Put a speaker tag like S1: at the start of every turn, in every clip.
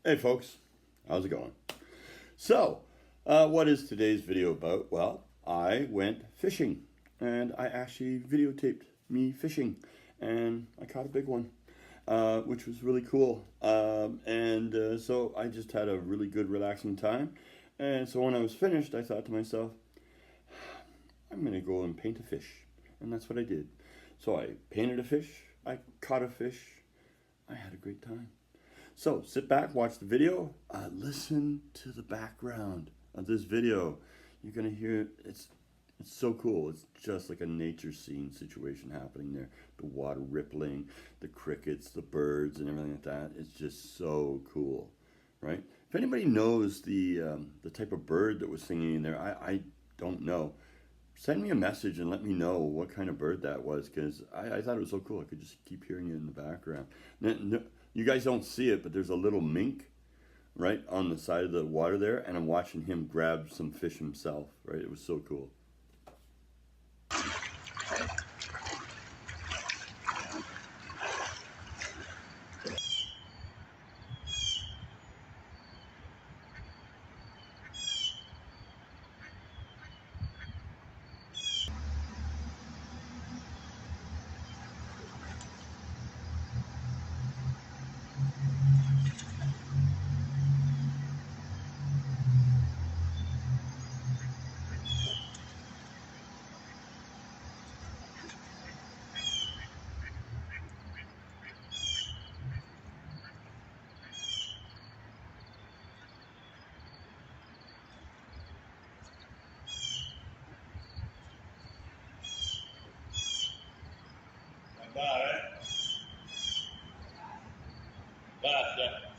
S1: Hey folks, how's it going? So, what is today's video about? Well, I went fishing and I actually videotaped me fishing and I caught a big one, which was really cool. So I just had a really good relaxing time. And so when I was finished, I thought to myself, I'm gonna go and paint a fish. And that's what I did. So I painted a fish, I caught a fish, I had a great time. So sit back, watch the video, listen to the background of this video. You're gonna hear it's so cool. It's just like a nature scene situation happening there. The water rippling, the crickets, the birds, and everything like that. It's just so cool, right? If anybody knows the type of bird that was singing in there, I don't know. Send me a message and let me know what kind of bird that was, because I thought it was so cool. I could just keep hearing it in the background. You guys don't see it, but there's a little mink right on the side of the water there, and I'm watching him grab some fish himself, right? It was so cool.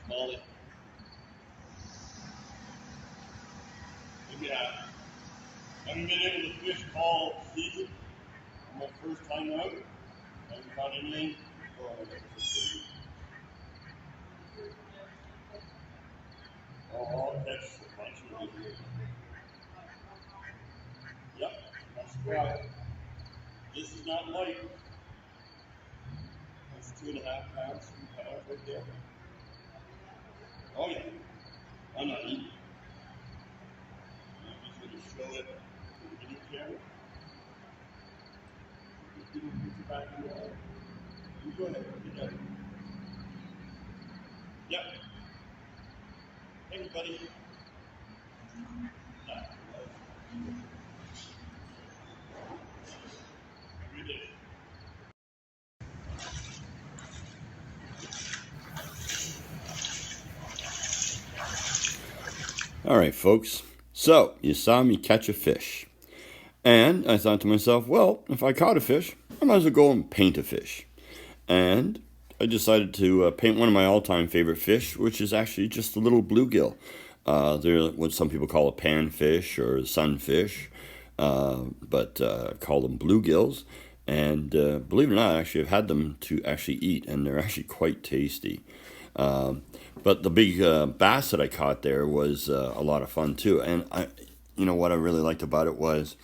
S1: Smalley. Yeah, I haven't been able to fish all season. My first time out. I haven't caught anything. I'll catch a bunch of them. Yep, that's right. This is not light. That's 2.5 pounds, 3 pounds right there. Oh yeah, I'm not eating. I'm just going to show it to the video camera. Just give it back in the water. You go ahead, get that. Yep. Hey everybody. Good day. All right, folks. So you saw me catch a fish. And I thought to myself, well, if I caught a fish, I might as well go and paint a fish. And I decided to paint one of my all-time favorite fish, which is actually just a little bluegill. They're what some people call a panfish or sunfish, but I call them bluegills. And believe it or not, actually, I've had them to actually eat, and they're actually quite tasty. But the big bass that I caught there was a lot of fun too. And what I really liked about it was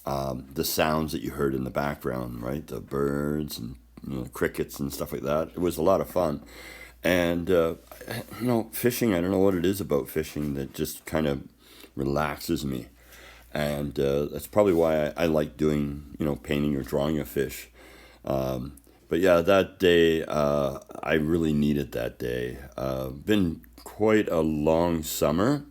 S1: the sounds that you heard in the background, right? The birds and crickets and stuff like that. It was a lot of fun. And fishing, I don't know what it is about fishing that just kind of relaxes me. And that's probably why I like doing, painting or drawing a fish. But yeah, that day, I really needed that day. Been quite a long summer,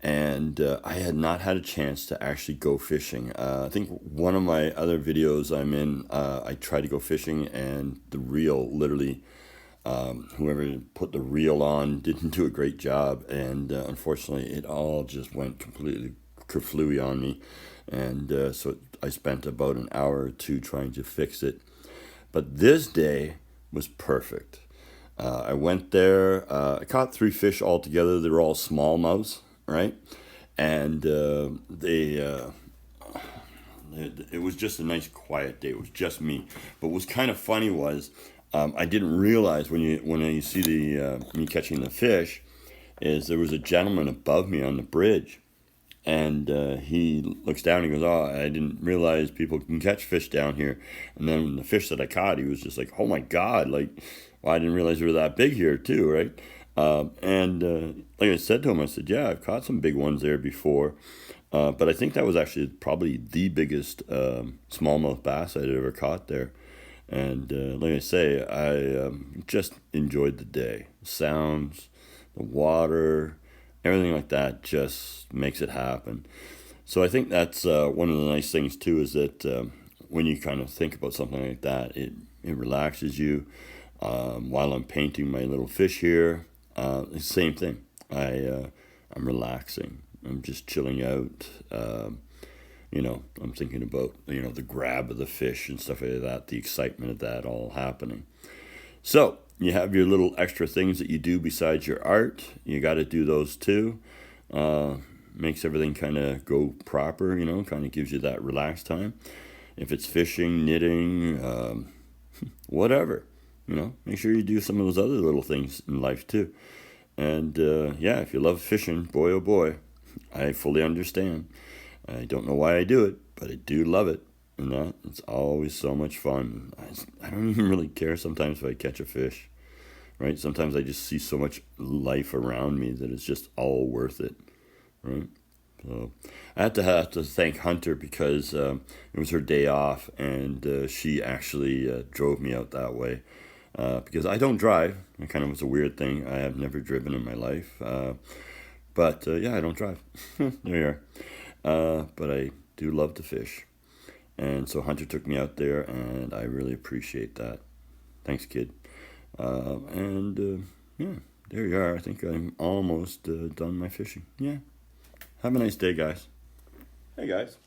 S1: and I had not had a chance to actually go fishing. I think one of my other videos I'm in, I tried to go fishing, and the reel literally, whoever put the reel on didn't do a great job, and unfortunately, it all just went completely kerflooey on me, and so I spent about an hour or two trying to fix it. But this day was perfect. I went there. I caught 3 fish altogether. They were all smallmouths, right? And it was just a nice, quiet day. It was just me. But what was kind of funny was I didn't realize when you see me catching the fish, is there was a gentleman above me on the bridge. And he looks down and he goes, oh, I didn't realize people can catch fish down here. And then the fish that I caught, he was just like, oh my God, like, well, I didn't realize they were that big here too, right? Like I said to him, I said, yeah, I've caught some big ones there before. But I think that was actually probably the biggest smallmouth bass I'd ever caught there. And like I say, I just enjoyed the day. Sounds, the water, everything like that just makes it happen. So I think that's one of the nice things too, is that when you kind of think about something like that, it relaxes you. While I'm painting my little fish here, it's the same thing. I'm relaxing. I'm just chilling out. I'm thinking about the grab of the fish and stuff like that, the excitement of that all happening. So you have your little extra things that you do besides your art. You got to do those too. Makes everything kind of go proper. Kind of gives you that relaxed time. If it's fishing, knitting, whatever. Make sure you do some of those other little things in life too. And if you love fishing, boy oh boy, I fully understand. I don't know why I do it, but I do love it. And it's always so much fun. I don't even really care sometimes if I catch a fish, right? Sometimes I just see so much life around me that it's just all worth it, right? So I have to thank Hunter because it was her day off, and she actually drove me out that way. Because I don't drive. It kind of was a weird thing. I have never driven in my life. But I don't drive. There you are. But I do love to fish. And so Hunter took me out there, and I really appreciate that. Thanks, kid. There you are. I think I'm almost done my fishing. Yeah. Have a nice day, guys. Hey, guys.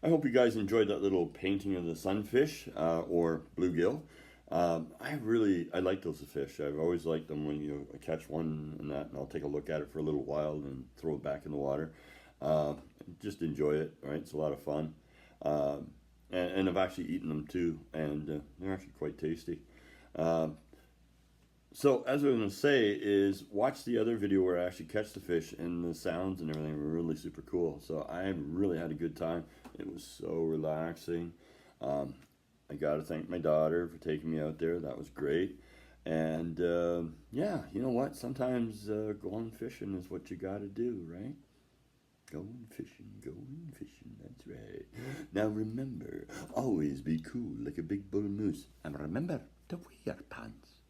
S1: I hope you guys enjoyed that little painting of the sunfish or bluegill. I like those fish. I've always liked them when I catch one and I'll take a look at it for a little while and throw it back in the water. Just enjoy it, right? It's a lot of fun. And I've actually eaten them too, and they're actually quite tasty. So as I was going to say is watch the other video where I actually catch the fish, and the sounds and everything were really super cool. So I really had a good time. It was so relaxing. I got to thank my daughter for taking me out there. That was great. And you know what? Sometimes going fishing is what you got to do, right? Going fishing, that's right. Now remember, always be cool like a big bull moose. And remember to wear pants.